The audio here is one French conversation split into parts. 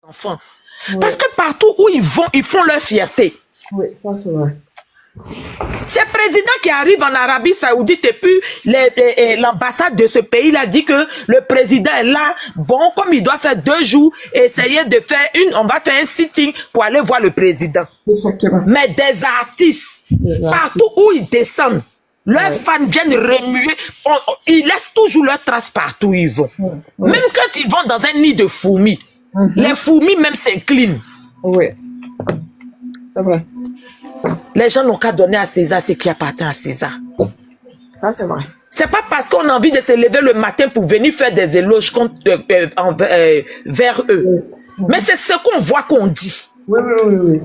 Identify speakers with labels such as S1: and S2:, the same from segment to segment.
S1: enfants. Oui. Parce que partout où ils vont, ils font leur fierté.
S2: Oui, ça c'est vrai.
S1: Ces présidents qui arrivent en Arabie Saoudite et puis l'ambassade de ce pays-là dit que le président est là. Bon, comme il doit faire 2 jours, essayer de faire on va faire un sitting pour aller voir le président.
S2: Exactement.
S1: Mais des artistes, partout où ils descendent, leurs fans viennent remuer. Ils laissent toujours leurs traces partout où ils vont. Même quand ils vont dans un nid de fourmis, les fourmis même s'inclinent.
S2: Oui, c'est vrai.
S1: Les gens n'ont qu'à donner à César ce qui appartient à César.
S2: Ça, c'est vrai.
S1: C'est pas parce qu'on a envie de se lever le matin pour venir faire des éloges vers eux. Mais c'est ce qu'on voit qu'on dit.
S2: Oui, oui, oui, oui.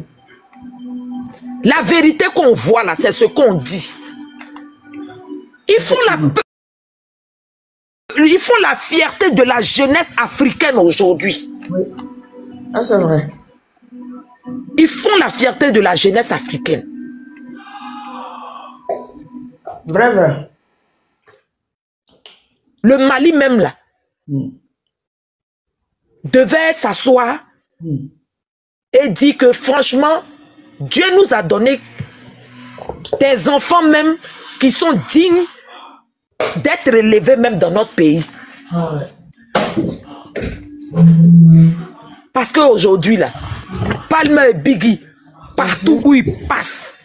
S1: La vérité qu'on voit là, c'est ce qu'on dit. Ils font la fierté de la jeunesse africaine aujourd'hui.
S2: Oui. Ah, c'est vrai.
S1: Ils font la fierté de la jeunesse africaine.
S2: Vrai, vrai.
S1: Le Mali même là devait s'asseoir et dire que franchement, Dieu nous a donné des enfants même qui sont dignes d'être élevés même dans notre pays. Parce qu'aujourd'hui là, Palmer et Biggie, partout où ils passent,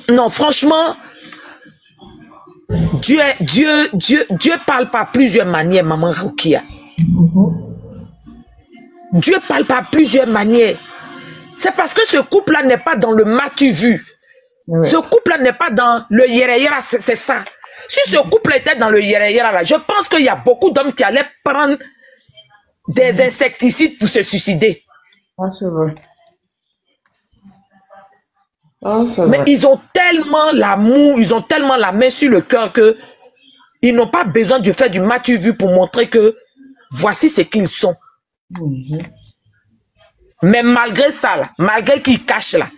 S1: non, franchement, Dieu parle par plusieurs manières, maman Rukia. Dieu parle par plusieurs manières. C'est parce que ce couple-là n'est pas dans le matu vu. Ce couple-là n'est pas dans le yéra, c'est ça. Si ce couple était dans le yéra, là, je pense qu'il y a beaucoup d'hommes qui allaient prendre des insecticides pour se suicider.
S2: Ah, c'est vrai. Ah,
S1: mais vrai. Ils ont tellement l'amour, ils ont tellement la main sur le cœur que ils n'ont pas besoin de faire du matu vu pour montrer que voici ce qu'ils sont. Mais malgré ça, là, malgré qu'ils cachent là,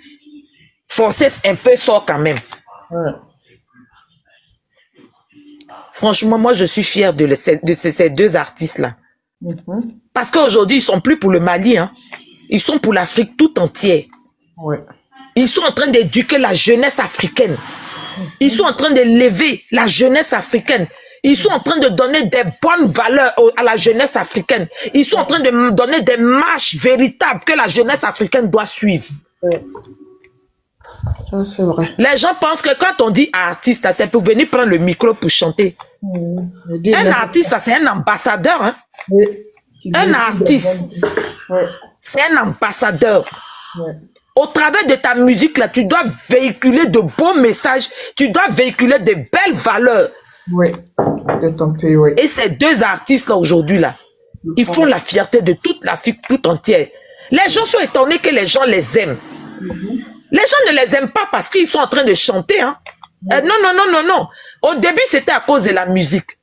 S1: forcer un peu sort quand même. Franchement, moi je suis fière de ces 2 artistes-là. Parce qu'aujourd'hui, ils ne sont plus pour le Mali, hein. Ils sont pour l'Afrique tout entière. Ils sont en train d'éduquer la jeunesse africaine. Ils sont en train d'élever la jeunesse africaine. Ils sont en train de donner des bonnes valeurs à la jeunesse africaine. Ils sont en train de donner des marches véritables que la jeunesse africaine doit suivre.
S2: C'est vrai.
S1: Les gens pensent que quand on dit artiste, c'est pour venir prendre le micro pour chanter. Un artiste, c'est un ambassadeur. Hein? Un artiste, c'est un ambassadeur. Au travers de ta musique, là, tu dois véhiculer de beaux messages, tu dois véhiculer de belles valeurs.
S2: De ton pays,
S1: Et ces 2 artistes-là, aujourd'hui, là, ils font la fierté de toute l'Afrique tout entière. Les gens sont étonnés que les gens les aiment. Les gens ne les aiment pas parce qu'ils sont en train de chanter. Hein. Non. Au début, c'était à cause de la musique.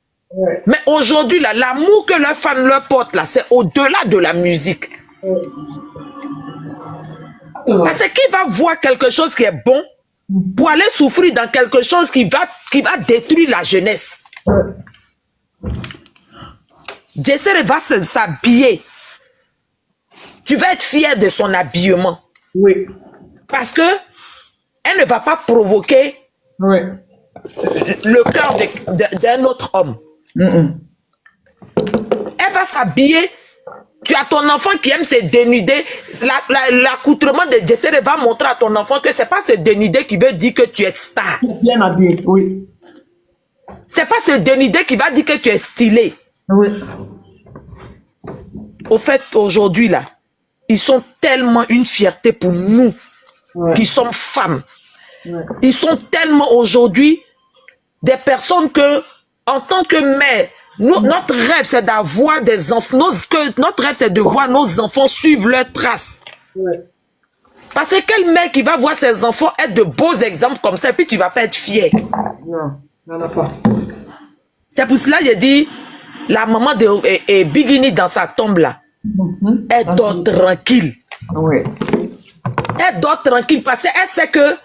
S1: Mais aujourd'hui, là, l'amour que leurs fans leur portent, là, c'est au-delà de la musique. Parce qu'il va voir quelque chose qui est bon pour aller souffrir dans quelque chose qui va détruire la jeunesse. Jessere va s'habiller. Tu vas être fier de son habillement. Parce que elle ne va pas provoquer le cœur d'un autre homme. Elle va s'habiller. Tu as ton enfant qui aime se dénuder. L'accoutrement de Jessere va montrer à ton enfant que c'est pas se dénuder qui veut dire que tu es star.
S2: Bien habillé,
S1: C'est pas se dénuder qui va dire que tu es stylé. Au fait, aujourd'hui, là, ils sont tellement une fierté pour nous qui sommes femmes. Ils sont tellement aujourd'hui des personnes que, en tant que mère, notre rêve, c'est d'avoir des enfants. Notre rêve, c'est de voir nos enfants suivre leurs traces. Parce que quelle mère qui va voir ses enfants être de beaux exemples comme ça, et puis tu ne vas pas être fière?
S2: Non, il n'y en a pas.
S1: C'est pour cela que je dis, la maman de Bigini dans sa tombe là, elle dort tranquille. Elle dort tranquille parce qu'elle sait que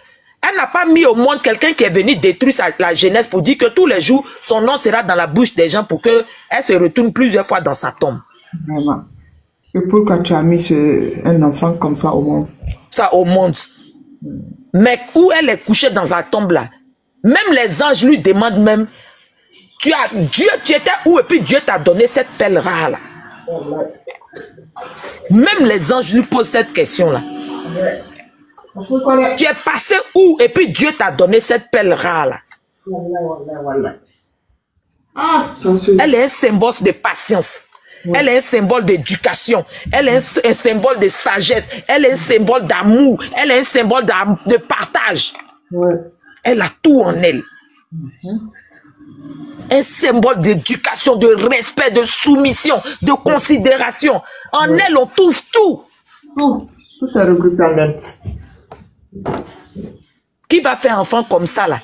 S1: Elle n'a pas mis au monde quelqu'un qui est venu détruire la jeunesse pour dire que tous les jours, son nom sera dans la bouche des gens pour qu'elle se retourne plusieurs fois dans sa tombe.
S2: Vraiment. Et pourquoi tu as mis un enfant comme ça au monde?
S1: Ça au monde. Mais où elle est couchée dans la tombe là, même les anges lui demandent même, tu étais où et puis Dieu t'a donné cette pelle rare là. Même les anges lui posent cette question là. Tu es passé où et puis Dieu t'a donné cette pelle rare là. Elle est un symbole de patience. Elle est un symbole d'éducation. Elle est un symbole de sagesse. Elle est un symbole d'amour. Elle est un symbole de partage. Elle a tout en elle. Un symbole d'éducation, de respect, de soumission, de considération. En elle, on trouve tout.
S2: Tout est regroupé en elle.
S1: Qui va faire enfant comme ça là?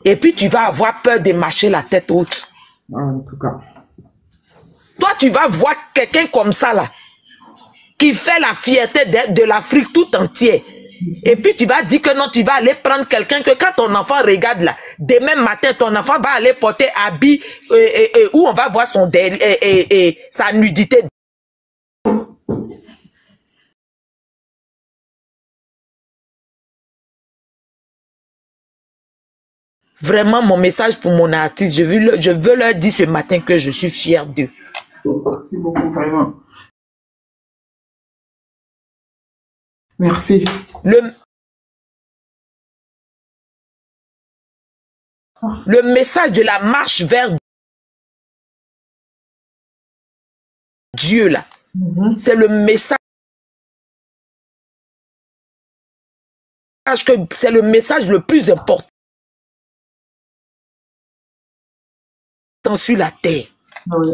S1: Et puis tu vas avoir peur de marcher la tête haute.
S2: En tout cas.
S1: Toi, tu vas voir quelqu'un comme ça là, qui fait la fierté de l'Afrique tout entière. Et puis tu vas dire que non, tu vas aller prendre quelqu'un que quand ton enfant regarde là, demain matin, ton enfant va aller porter habit où on va voir son sa nudité. Vraiment, mon message pour mon artiste, je veux leur dire ce matin que je suis fier d'eux.
S2: Merci beaucoup, vraiment. Merci.
S1: Le message de la marche vers Dieu, là, c'est le message c'est le message le plus important sur la terre.
S2: Oui.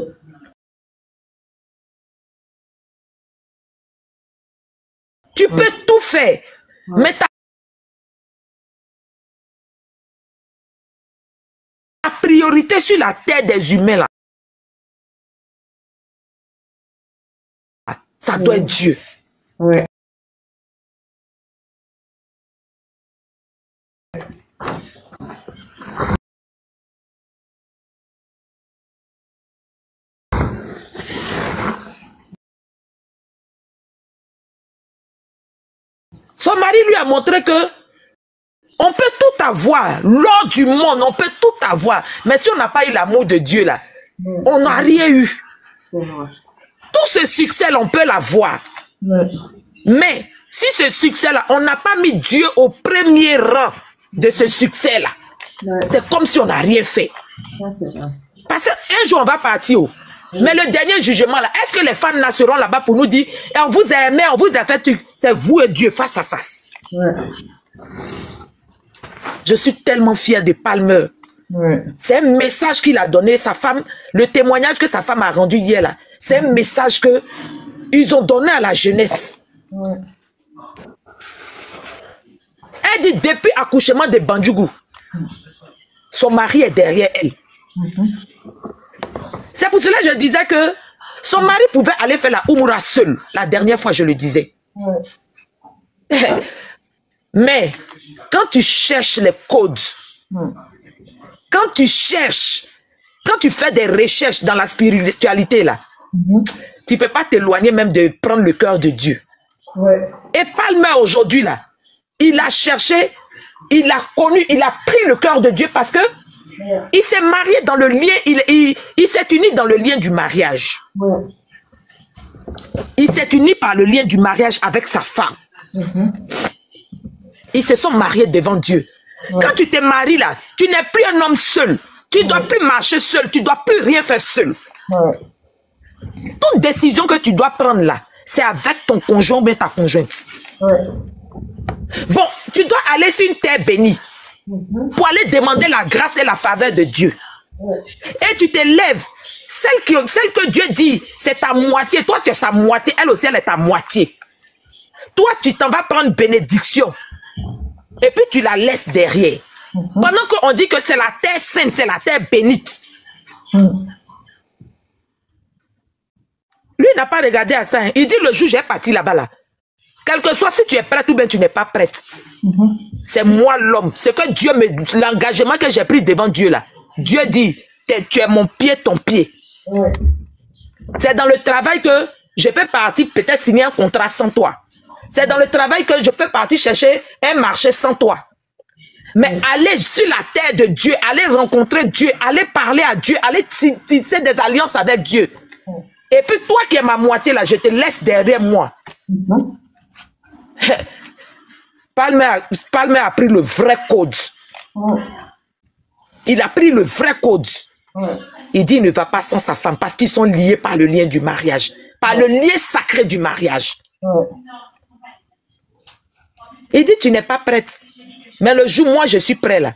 S1: Tu peux tout faire, mais ta priorité sur la terre des humains, là, ça doit être Dieu.
S2: Oui.
S1: Son mari lui a montré que on peut tout avoir. L'or du monde, on peut tout avoir. Mais si on n'a pas eu l'amour de Dieu, là, on n'a rien eu. Tout ce succès-là, on peut l'avoir. Mais si ce succès-là, on n'a pas mis Dieu au premier rang de ce succès-là, c'est comme si on n'a rien fait. Parce qu'un jour, on va partir. Mais le dernier jugement, là, est-ce que les fans là seront là-bas pour nous dire, on vous a aimé, on vous a fait, c'est vous et Dieu face à face. Je suis tellement fier de Palmer. C'est un message qu'il a donné, sa femme, le témoignage que sa femme a rendu hier là. C'est un message que ils ont donné à la jeunesse. Elle dit depuis accouchement de Bandjougou, son mari est derrière elle. C'est pour cela que je disais que son mari pouvait aller faire la Oumoura seul. La dernière fois, je le disais. Mais quand tu cherches les codes, quand tu fais des recherches dans la spiritualité, là, tu ne peux pas t'éloigner même de prendre le cœur de Dieu. Et Palmer aujourd'hui, là, il a cherché, il a connu, il a pris le cœur de Dieu parce que il s'est marié dans le lien, il s'est uni dans le lien du mariage. Il s'est uni par le lien du mariage avec sa femme. Ils se sont mariés devant Dieu. Quand tu te maries là, tu n'es plus un homme seul. Tu ne dois plus marcher seul. Tu ne dois plus rien faire seul. Toute décision que tu dois prendre là, c'est avec ton conjoint ou bien ta conjointe. Bon, tu dois aller sur une terre bénie pour aller demander la grâce et la faveur de Dieu. Et tu te lèves. Celle que Dieu dit, c'est ta moitié. Toi, tu es sa moitié. Elle aussi, elle est ta moitié. Toi, tu t'en vas prendre bénédiction. Et puis, tu la laisses derrière. Pendant qu'on dit que c'est la terre sainte, c'est la terre bénite. Lui, il n'a pas regardé à ça. Hein. Il dit, le jour, j'ai parti là-bas. Là. Quel que soit si tu es prête ou bien tu n'es pas prête. C'est moi l'homme. C'est que Dieu me... L'engagement que j'ai pris devant Dieu là. Dieu dit, tu es mon pied, ton pied. Ouais. C'est dans le travail que je peux partir peut-être signer un contrat sans toi. C'est dans le travail que je peux partir chercher un marché sans toi. Mais aller sur la terre de Dieu, aller rencontrer Dieu, aller parler à Dieu, aller tisser des alliances avec Dieu. Et puis toi qui es ma moitié là, je te laisse derrière moi. Palmer a pris le vrai code. Il a pris le vrai code. Il dit il ne va pas sans sa femme parce qu'ils sont liés par le lien du mariage. Par le lien sacré du mariage. Il dit tu n'es pas prête. Mais le jour moi je suis prêt là.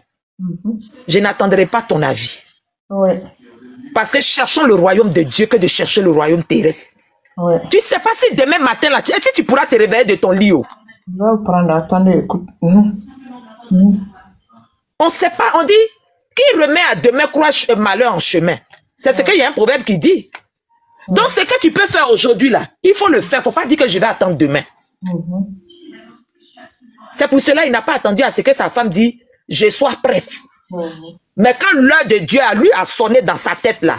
S1: Je n'attendrai pas ton avis. Parce que cherchons le royaume de Dieu que de chercher le royaume terrestre. Tu ne sais pas si demain matin là, si tu pourras te réveiller de ton lit.
S2: Je vais le prendre, attendez, écoute.
S1: On ne sait pas, on dit, qui remet à demain croit malheur en chemin. C'est ce qu'il y a un proverbe qui dit. Donc ce que tu peux faire aujourd'hui là, il faut le faire. Il ne faut pas dire que je vais attendre demain. C'est pour cela qu'il n'a pas attendu à ce que sa femme dit, je sois prête. Mais quand l'heure de Dieu à lui a sonné dans sa tête là,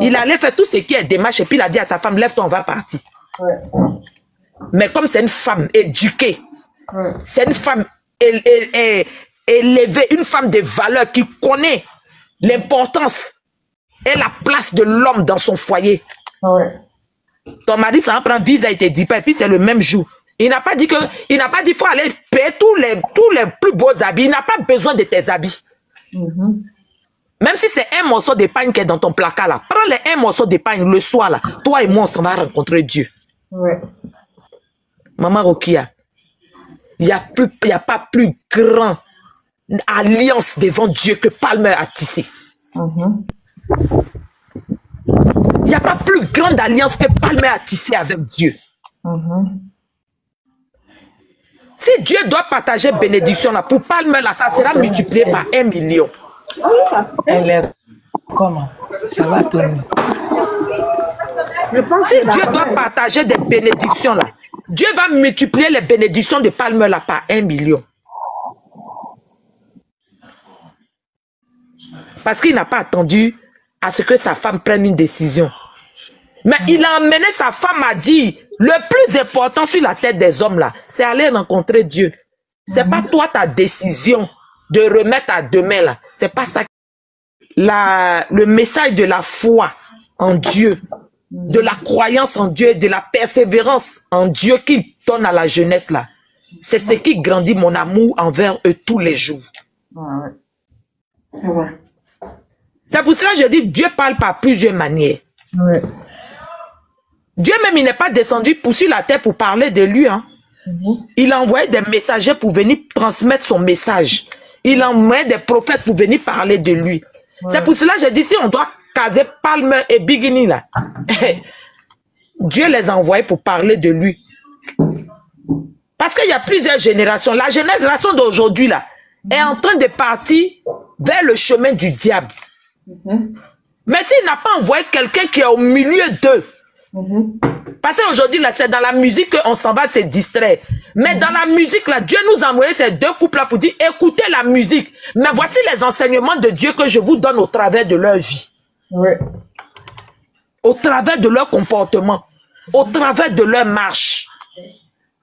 S1: il allait faire tout ce qui est démarche et puis il a dit à sa femme, lève-toi, on va partir. Mais comme c'est une femme éduquée, c'est une femme élevée, une femme de valeur qui connaît l'importance et la place de l'homme dans son foyer. Ton mari s'en prend visa et te dit pas, et puis c'est le même jour. Il n'a pas dit qu'il faut aller payer tous les plus beaux habits. Il n'a pas besoin de tes habits. Même si c'est un morceau de pain qui est dans ton placard là, prends un morceau de pain le soir là. Toi et moi, on s'en va rencontrer Dieu. Maman Rokia, il n'y a pas plus grande alliance devant Dieu que Palmer a tissé. Il n'y a pas plus grande alliance que Palmer a tissé avec Dieu. Si Dieu doit partager bénédiction là, pour Palmer là, ça sera multiplié par 1 million.
S3: Elle est comment? Ça va tourner.
S1: Si Dieu doit partager des bénédictions là, Dieu va multiplier les bénédictions de Palmer là par 1 million. Parce qu'il n'a pas attendu à ce que sa femme prenne une décision. Mais il a emmené sa femme à dire, le plus important sur la tête des hommes là, c'est aller rencontrer Dieu. C'est pas toi ta décision de remettre à demain là. C'est pas ça. Le message de la foi en Dieu, de la croyance en Dieu, de la persévérance en Dieu qu'il donne à la jeunesse là. C'est ce qui grandit mon amour envers eux tous les jours. C'est pour cela que je dis, Dieu parle par plusieurs manières. Dieu même, il n'est pas descendu sur la terre pour parler de lui. Hein. Il a envoyé des messagers pour venir transmettre son message. Il a envoyé des prophètes pour venir parler de lui. C'est pour cela que je dis, si on doit caser Palmer et Bigini là, Dieu les a envoyés pour parler de lui. Parce qu'il y a plusieurs générations. La génération d'aujourd'hui là est en train de partir vers le chemin du diable. Mais s'il n'a pas envoyé quelqu'un qui est au milieu d'eux, parce qu'aujourd'hui, là, c'est dans la musique qu'on s'en va se distraire. Mais dans la musique, là, Dieu nous a envoyé ces deux couples là pour dire, écoutez la musique. Mais voici les enseignements de Dieu que je vous donne au travers de leur vie. Au travers de leur comportement. Au travers de leur marche.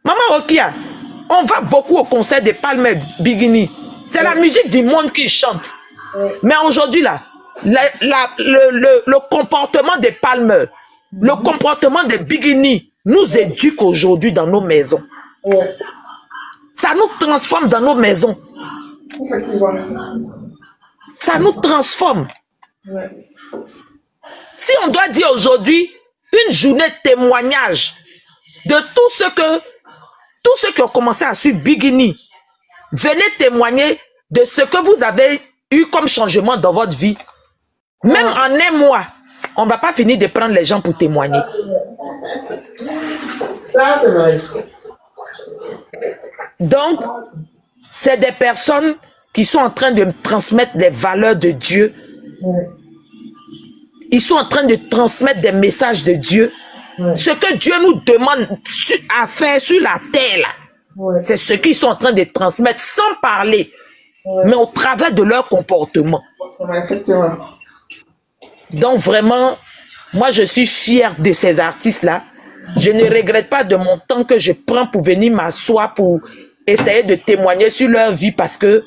S1: Maman Rokia, on va beaucoup au concert de Palmer Bigini. C'est la musique du monde qui chante. Mais aujourd'hui, là, le comportement des Palmer, le comportement des Bigini nous éduque aujourd'hui dans nos maisons. Ça nous transforme dans nos maisons. Ça nous transforme. Si on doit dire aujourd'hui une journée de témoignage de tous ceux qui ont commencé à suivre Bigini, venez témoigner de ce que vous avez eu comme changement dans votre vie. Même en un mois, on ne va pas finir de prendre les gens pour témoigner. Donc, c'est des personnes qui sont en train de transmettre les valeurs de Dieu. Ils sont en train de transmettre des messages de Dieu. Ce que Dieu nous demande à faire sur la terre, là,
S2: Ouais.
S1: C'est ce qu'ils sont en train de transmettre sans parler, mais au travers de leur comportement.
S2: Effectivement.
S1: Donc vraiment, moi je suis fière de ces artistes-là. Je ne regrette pas de mon temps que je prends pour venir m'asseoir pour essayer de témoigner sur leur vie parce que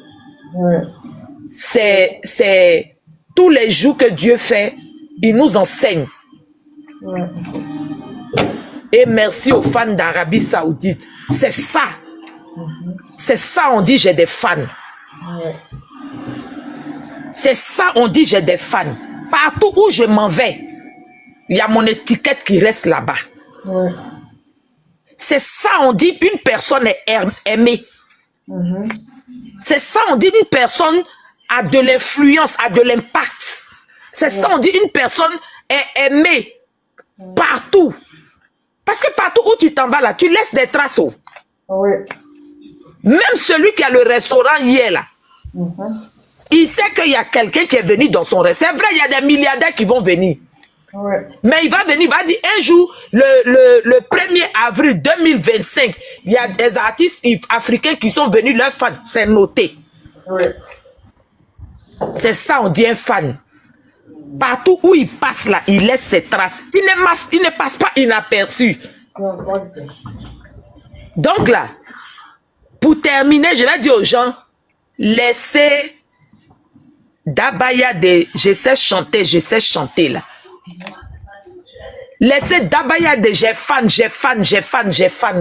S1: c'est tous les jours que Dieu fait, il nous enseigne. Et merci aux fans d'Arabie Saoudite. C'est ça. C'est ça, on dit j'ai des fans. C'est ça, on dit j'ai des fans. Partout où je m'en vais, il y a mon étiquette qui reste là-bas. C'est ça, on dit une personne est aimée. C'est ça, on dit une personne a de l'influence, a de l'impact. C'est ça, on dit une personne est aimée partout. Parce que partout où tu t'en vas là, tu laisses des traces. Même celui qui a le restaurant hier là, il sait qu'il y a quelqu'un qui est venu dans son restaurant. C'est vrai, il y a des milliardaires qui vont venir. Mais il va venir, il va dire un jour, le 1er avril 2025, il y a des artistes africains qui sont venus, leurs fans, c'est noté. C'est ça, on dit un fan. Partout où il passe là, il laisse ses traces. Il ne passe pas inaperçu. Donc là, pour terminer, je vais dire aux gens, laissez Dabaya de je sais chanter là. Laissez Dabaya de j'ai fan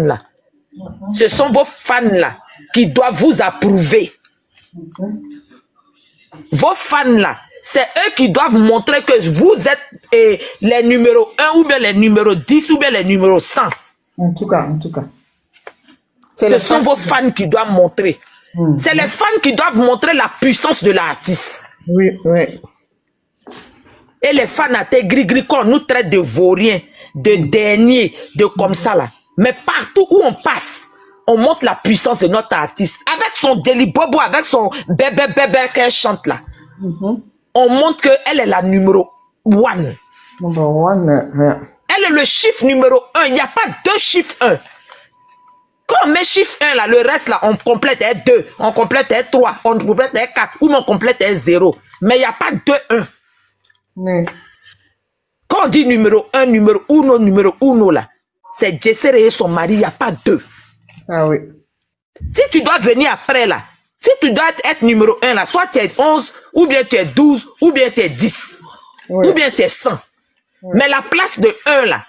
S1: là. Ce sont vos fans là qui doivent vous approuver. Vos fans là, c'est eux qui doivent montrer que vous êtes les numéros 1 ou bien les numéros 10 ou bien les numéros 100.
S2: En tout cas.
S1: Ce sont vos fans qui doivent montrer. C'est les fans qui doivent montrer la puissance de l'artiste. Et les fans à tes gris-gris qu'on nous traite de vauriens, de derniers, de comme ça là. Mais partout où on passe, on montre la puissance de notre artiste. Avec son Deli Bobo, avec son bébé qu'elle chante là. On montre qu'elle est la numéro 1. Elle est le chiffre numéro 1. Il n'y a pas deux chiffres 1. Quand on met chiffre 1 là, le reste là, on complète est 2, on complète est 3, on complète est 4, ou on complète est 0. Mais il n'y a pas 2, 1. Quand on dit numéro 1, numéro 1 là, c'est Jessere et son mari, il n'y a pas 2. Si tu dois venir après là, si tu dois être numéro 1 là, soit tu es 11, ou bien tu es 12, ou bien tu es 10, ou bien tu es 100. Mais la place de 1 là,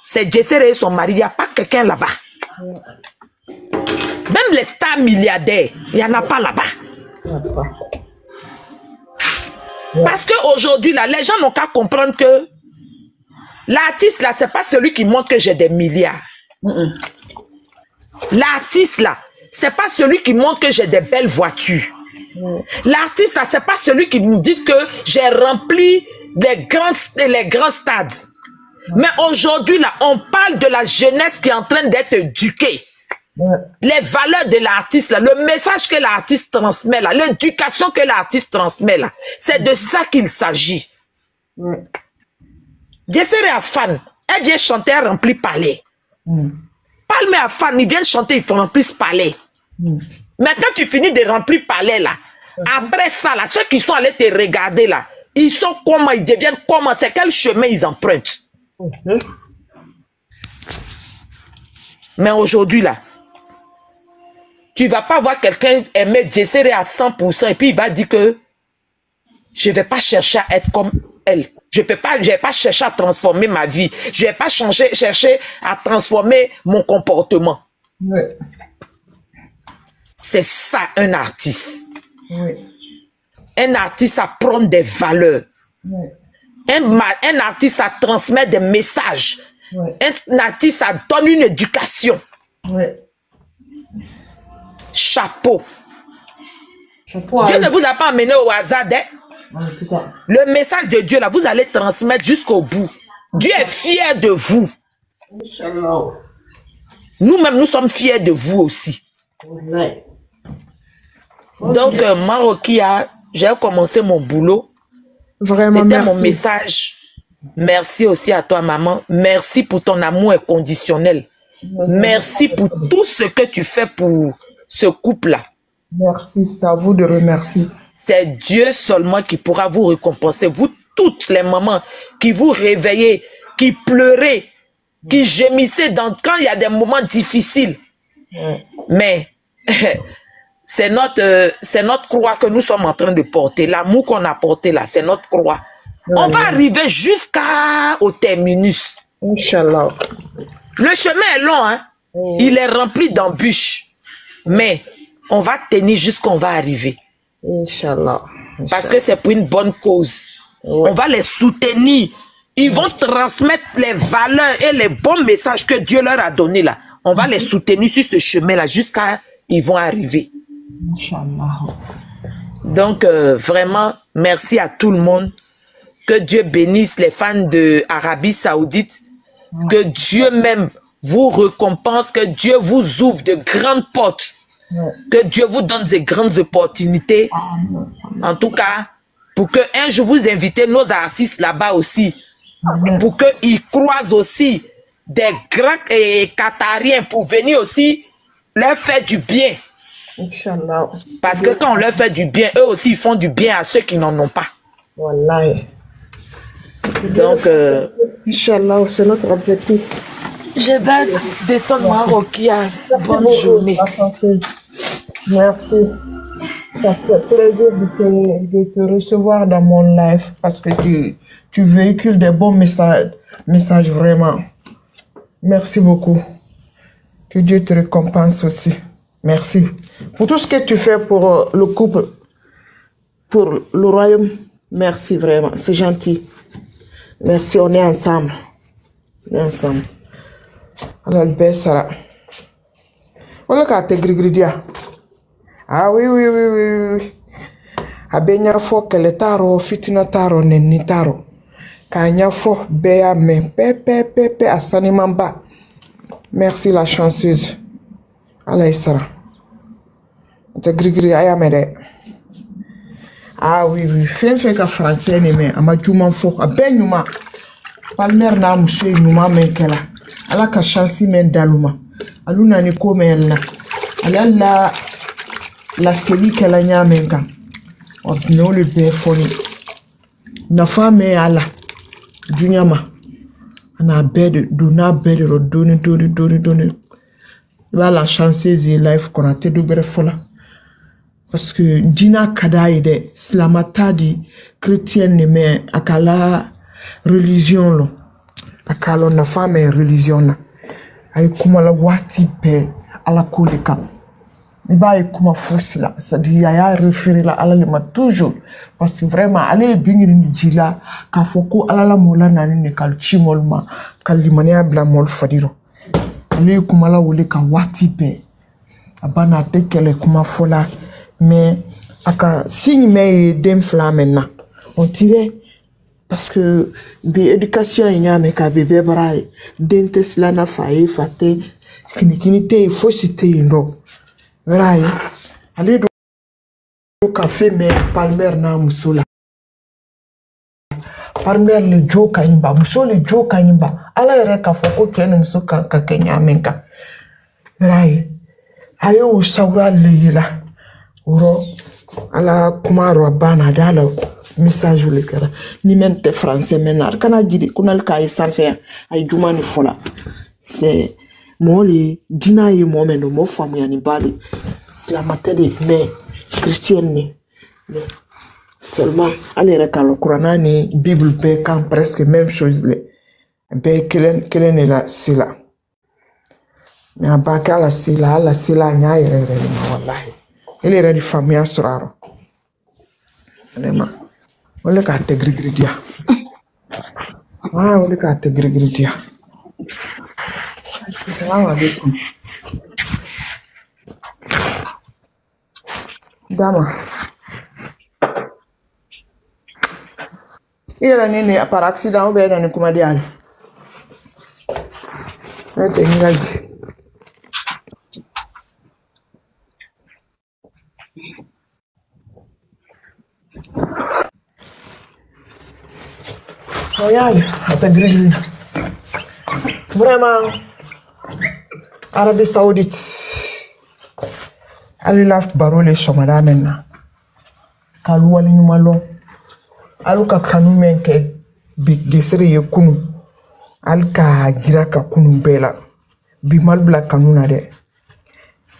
S1: c'est Jessere et son mari, il n'y a pas quelqu'un là-bas. Même les stars milliardaires, il n'y en a pas là-bas. Parce qu'aujourd'hui, là, les gens n'ont qu'à comprendre que l'artiste, là, c'est pas celui qui montre que j'ai des milliards. L'artiste, là, c'est pas celui qui montre que j'ai des belles voitures. L'artiste, là, c'est pas celui qui me dit que j'ai rempli les grands stades. Mais aujourd'hui, là, on parle de la jeunesse qui est en train d'être éduquée. Les valeurs de l'artiste, là, le message que l'artiste transmet, là, l'éducation que l'artiste transmet, là, c'est de ça qu'il s'agit. Jessere à fan, elle vient chanter, elle remplit palais. Palme à fan, ils viennent chanter, ils remplissent palais. Mais quand tu finis de remplir palais, là, après ça, là, ceux qui sont allés te regarder, là, ils sont comment, ils deviennent comment, c'est quel chemin ils empruntent. Mais aujourd'hui, là, tu ne vas pas voir quelqu'un aimer Jessere à 100% et puis il va dire que je ne vais pas chercher à être comme elle. Je vais pas chercher à transformer ma vie. Je ne vais pas chercher à transformer mon comportement. C'est ça un artiste. Un artiste, ça prend des valeurs. Un artiste, ça transmet des messages. Un artiste, ça donne une éducation. Chapeau. Dieu ne vous a pas amené au hasard. Le message de Dieu, là, vous allez transmettre jusqu'au bout. Dieu est fier de vous. Nous-mêmes, nous sommes fiers de vous aussi. Donc, Marokia, j'ai commencé mon boulot.
S2: Vraiment,
S1: c'était mon message. Merci aussi à toi, maman. Merci pour ton amour inconditionnel. Merci pour tout ce que tu fais pour ce couple-là.
S2: Merci, c'est à vous de remercier.
S1: C'est Dieu seulement qui pourra vous récompenser. Vous toutes les mamans qui vous réveillez, qui pleurez, qui gémissez quand il y a des moments difficiles. Mais c'est notre croix que nous sommes en train de porter. L'amour qu'on a porté là, c'est notre croix. On va arriver jusqu'au terminus.
S2: Inch'Allah.
S1: Le chemin est long, hein? Il est rempli d'embûches. Mais on va tenir jusqu'on va arriver.
S2: Inch'Allah.
S1: Parce que c'est pour une bonne cause. On va les soutenir. Ils vont transmettre les valeurs et les bons messages que Dieu leur a donnés là. On va les soutenir sur ce chemin-là jusqu'à ils vont arriver.
S2: Inch'Allah.
S1: Donc, vraiment, merci à tout le monde. Que Dieu bénisse les fans de Arabie Saoudite. Que Dieu même vous récompense. Que Dieu vous ouvre de grandes portes. Que Dieu vous donne de grandes opportunités. En tout cas, pour que un jour vous invitez nos artistes là-bas aussi. Pour qu'ils croisent aussi des Grecs et Qatariens pour venir aussi leur faire du bien.
S2: Inch'Allah.
S1: Parce que quand on leur fait du bien, eux aussi ils font du bien à ceux qui n'en ont pas.
S2: Wallahi.
S1: Donc,
S2: Inch'Allah, c'est notre objectif.
S1: Je vais descendre à Rokia. Bonne journée.
S2: Merci. Ça fait plaisir de te recevoir dans mon live parce que tu véhicules des bons messages vraiment. Merci beaucoup. Que Dieu te récompense aussi. Merci. Pour tout ce que tu fais pour le couple, pour le royaume, merci vraiment. C'est gentil. Merci, on est ensemble. On est ensemble. Alors, le best, ça. Voilà quand tu es ah oui. Abenya fo kele taro fitina taro nenni taro. Kanya fo beya me pepe asani mamba. Merci la chanceuse. Allah Isra. Te gris ayamede. Ah oui. Fait ka français ne me amajuma fo abenyuma. Palmer na mushe numa menkela. Ala ka chance men daluma. Aluna ni ko men la. Ala la série qu'elle a nyamenga. On le bien foni. Na femme ala. Dunyama. Ana bed dona bed ro doni. Va la chanceuse life qu'on a te doubere fola. Parce que dina kadaide slamata di chrétienne mais akala religion lo. Akalo na femme religion na. Ay kuma la wati pe ala koleka. Iba kuma force là, c'est-à-dire y'a référé là ala lima toujours parce que vraiment allez bingiri ni jila ka foko ala la mola nani ne kal chimolma kal limania bla mol fadiro allez kuma la wole ka wati pe abana te kele kuma fola mais aka signe me dem flamme na on dirait parce que bi éducation nya me ka bébé braille dentes la na faye fate kini te faut citer ndo Vrai, allez au café mais Palmer na musula. Palmer le jo kaimba, muso le jo kaimba. Ala ere ka foko kenu muso ka Kenya menka. Vrai, allez au saura le yila. Uro ala kumaro abana dala message le kera. Ni mente français menar kana jidi kunal kai sanfea ay jumani fola. C'est Moli dina yi momento mo famu yani bali la matede mais chrétienne mais seulement aller rekalo Coran ni Bible pe quand presque même chose le be kelen la sila mais abaka la sila nya yere wallahi ele re di famille suraro vraiment wala ka te grigridia wala ka te grigridia. Salam alaikum. Dama. Era nini par accident ou bien dans le commandial. Mete ngiraji. Regarde, à ta grille. Vraiment. Arabie Saoudite. Ali laf barole somada menna. Kalu wali nyumalo. Alu ka kanu menke gesere ye kunu. Al ka gira ka kunu bela. Bimal bla kanuna de.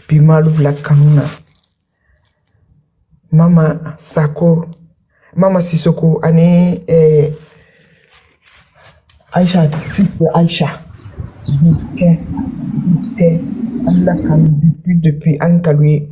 S2: Bimal bla kanuna. Mama Sako, Mama Sissoko, ane Aïcha, fils de Aïcha. Bité, Allah kan depuis Ankalui.